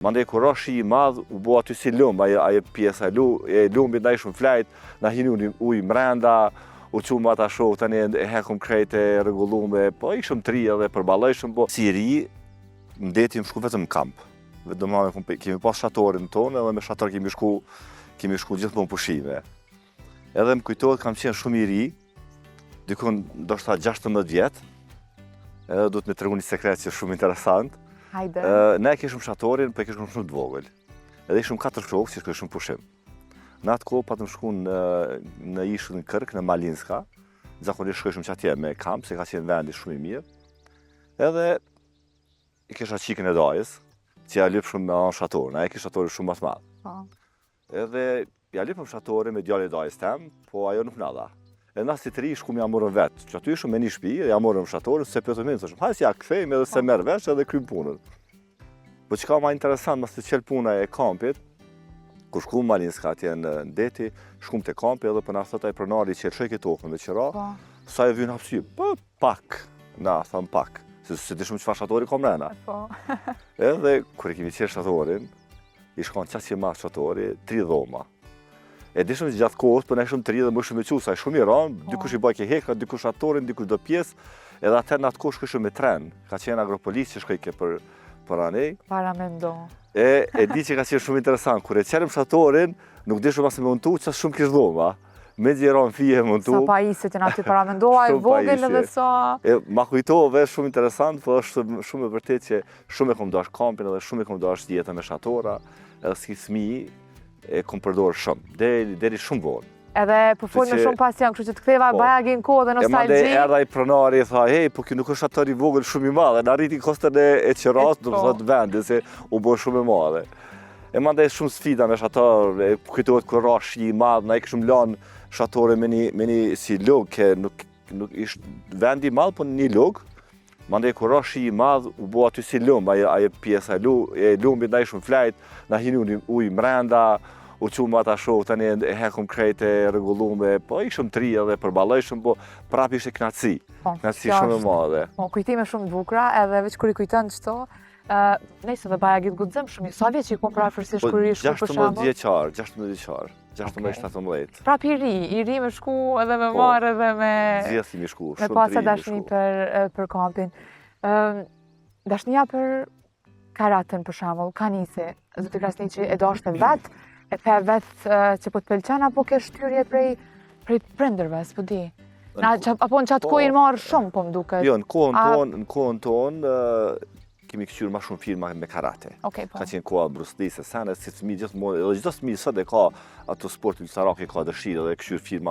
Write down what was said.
Mandej kur ra shi I madh, u bo aty si lumb, ajo pjesa e lumbit ndaj shumë flajt, na hinu ujë mrenda, u qumë ata shoh tani e hekum krejt e rregullume, po ishëm tri edhe përballojshëm, po si ri, ndeti më shku vetëm në kamp. Vetëm kemi pas shatorin tonë edhe me shator kemi shku gjithmonë pushime. Edhe më kujtohet kam qenë shumë I ri, dikun ndoshta 16 vjet, edhe duhet me tregu një sekret që është shumë interesant. Hajde. Ne kishëm shatorin, po e kishëm shumë të vogël. Edhe ishëm 4 shokë që kishëm pushim. Në atë kohë patëm shku në ishën në Kërk, në Malinska. Zakonisht shkojshëm që atje me kamp, se ka qenë vendi shumë I mirë. Edhe I kisha qikën e dajës, që ja lyp shumë me anë shatorin, ai kishte shatorin shumë më të madh. Edhe ja lypëm shatorin me djalin e dajës tem, po ajo nuk na dha. Edhe na si të ri shkum ja morëm vetë, që aty ishëm me një shtëpi, ja morëm shatorin, se pyetëm më, thoshëm, hajde si ja kthejmë edhe se merr vesh edhe kryjm punën. Po çka më interesant mas të qel puna e kampit, kur shkum Malinska atje në deti, shkum te kampi edhe po na thot ai pronari që çoj këtu tokën me qira, sa e vjen hapësy, po pak, na tham pak, se dishum çfarë shatori ka mrena. Po. Edhe kur e kemi qel shatorin, I shkon qasje mas shatori, 3 dhoma. E dishëm që gjatë kohës, për ne shumë të ri dhe më shumë e qusa, shumë I ranë, dikush I bajke heka, dikush shatorin, dikush do pjesë, edhe atër në atë kohë shkëshëm me tren, ka qenë agropolis që shkojke për anej. Para me ndo. E di që ka qenë shumë interesant, kur e qenim shatorin, nuk dishëm asë me montu, që shumë kishë dhoma. Me gjeron fije montu. Sa pa iset e në aty para me ndoa, e vogël edhe sa... Ma kujtove shumë interesant, po është shumë e vërtet që shumë e kom dash kampin edhe shumë e kom dash jetën me shatora, edhe si fëmijë e kom përdorë shumë, deri shumë vonë. Edhe përfol me shumë pasion, kështu që të ktheva bajagin kohë dhe nostalgji. E mande erdha I pronari e tha, hej, po kjo nuk është shator I vogël shumë I madhe, në arriti kostën e qeras, do të thotë vendi, se u bo shumë I madhe. E mande shumë sfida me shator, e kujtohet kur ra shi I madh, na I kishëm lanë shatore me një si log, ke nuk ishtë vendi I madh, po një log. Mandej kur ra shi I madh, u bo aty si lumb, ajo pjesa e lumbit ndaj shumë flajt, na hinu ujë mrenda, u qumë ata shoh tani e hekum krejt e rregullume, po ishëm tri edhe përballojshëm, po prap ishte knatësi. Knatësi shumë e madhe. Po kujtime shumë të bukura, edhe veç kur I kujton çto, nëse dhe bajagit guxim shumë. Sa vjeç I kom parafërsisht kur I shku për shembull? 16 vjeçar, 16-17. Prap I ri me shku edhe me marrë edhe me... Zjedhë mi shku, me shumë pas të ri dashni për kampin. Dashnia për karatën për shembull, ka nisi, zoti Krasniqi e dashte vetë, e pe vetë që po të pëlqen, apo ke shtyrje prej prindërve, s'po di. Apo në qatë kohë I marrë shumë, po më duket. Jo, në kohën tonë, kemi këqyrë ma shumë filma me karate. Ka qenë koha Bruce Lee, se sene, si fëmijë gjithmonë, edhe çdo fëmijë sot e ka ato sportin lyçarak e ka dëshirë edhe këqyrë filma